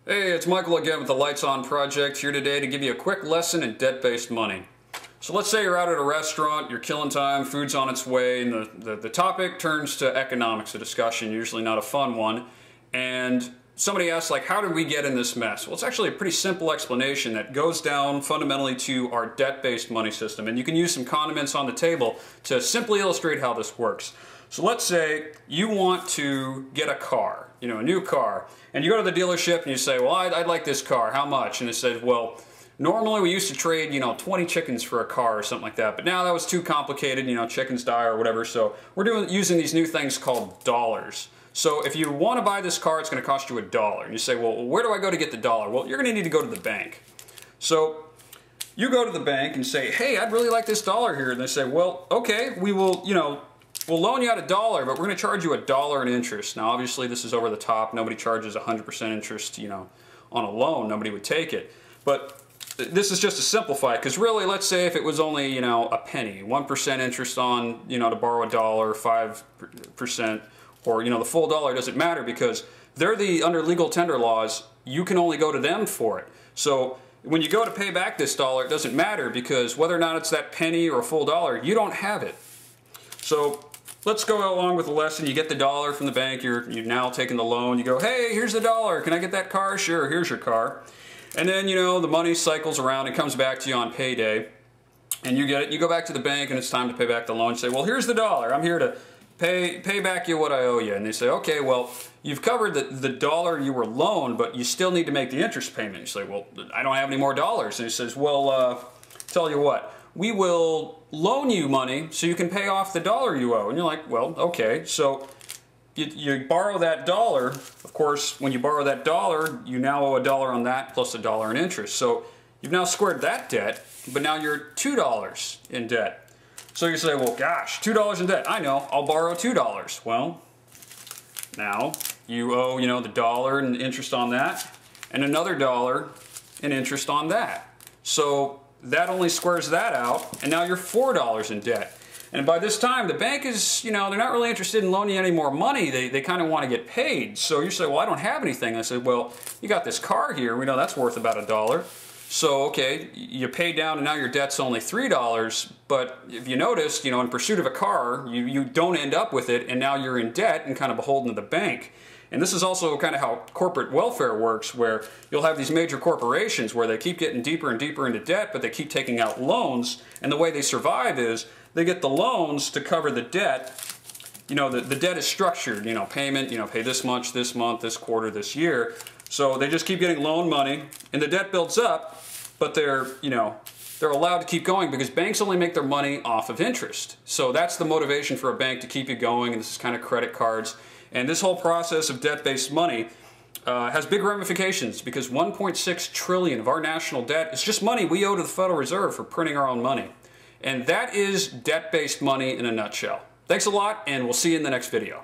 Hey, it's Michael again with the Lights On Project, here today to give you a quick lesson in debt-based money. So let's say you're out at a restaurant, you're killing time, food's on its way, and the topic turns to economics, a discussion, usually not a fun one, and somebody asks, like, how did we get in this mess? Well, it's actually a pretty simple explanation that goes down fundamentally to our debt-based money system, and you can use some condiments on the table to simply illustrate how this works. So let's say you want to get a car, a new car, and you go to the dealership and you say, well, I'd like this car, how much? And it says, well, normally we used to trade, 20 chickens for a car or something like that, but now that was too complicated, chickens die or whatever, so we're using these new things called dollars. So if you want to buy this car, it's going to cost you $1. And you say, well, where do I go to get the dollar? Well, you're going to need to go to the bank. So you go to the bank and say, hey, I'd really like this dollar here. And they say, well, okay, we will, we'll loan you out $1, but we're going to charge you $1 in interest. Now, obviously, this is over the top. Nobody charges 100% interest, on a loan. Nobody would take it. But this is just to simplify it, because really, let's say if it was only, a penny, 1% interest on, to borrow $1, 5%, or, the full dollar, doesn't matter, because they're under legal tender laws, you can only go to them for it. So when you go to pay back this dollar, it doesn't matter, because whether or not it's that penny or a full dollar, you don't have it. So let's go along with the lesson. You get the dollar from the bank, you've now taken the loan, you go, hey, here's the dollar, can I get that car? Sure, here's your car. And then, the money cycles around and comes back to you on payday, and you get it, you go back to the bank and it's time to pay back the loan. You say, well, here's the dollar, I'm here to pay back you what I owe you. And they say, okay, well, you've covered the dollar you were loaned, but you still need to make the interest payment. You say, well, I don't have any more dollars. And he says, well, tell you what, we will loan you money so you can pay off the dollar you owe. And you're like, well, okay. So you borrow that dollar. Of course, when you borrow that dollar, you now owe $1 on that plus $1 in interest. So you've now squared that debt, but now you're $2 in debt. So you say, well, gosh, $2 in debt. I know, I'll borrow $2. Well, now you owe, the dollar and interest on that, and another $1 in interest on that. So that only squares that out, and now you're $4 in debt. And by this time, the bank is, they're not really interested in loaning you any more money. They kind of want to get paid. So you say, well, I don't have anything. I said, well, you got this car here. We know that's worth about $1. So, okay, you pay down and now your debt's only $3, but if you noticed, in pursuit of a car, you don't end up with it, and now you're in debt and kind of beholden to the bank. And this is also kind of how corporate welfare works, where you'll have these major corporations where they keep getting deeper and deeper into debt, but they keep taking out loans, and the way they survive is they get the loans to cover the debt. The debt is structured, payment, pay this much, this month, this quarter, this year. So they just keep getting loan money, and the debt builds up, but they're allowed to keep going because banks only make their money off of interest. So that's the motivation for a bank to keep you going, and this is kind of credit cards. And this whole process of debt-based money has big ramifications, because 1.6 trillion of our national debt is just money we owe to the Federal Reserve for printing our own money. And that is debt-based money in a nutshell. Thanks a lot, and we'll see you in the next video.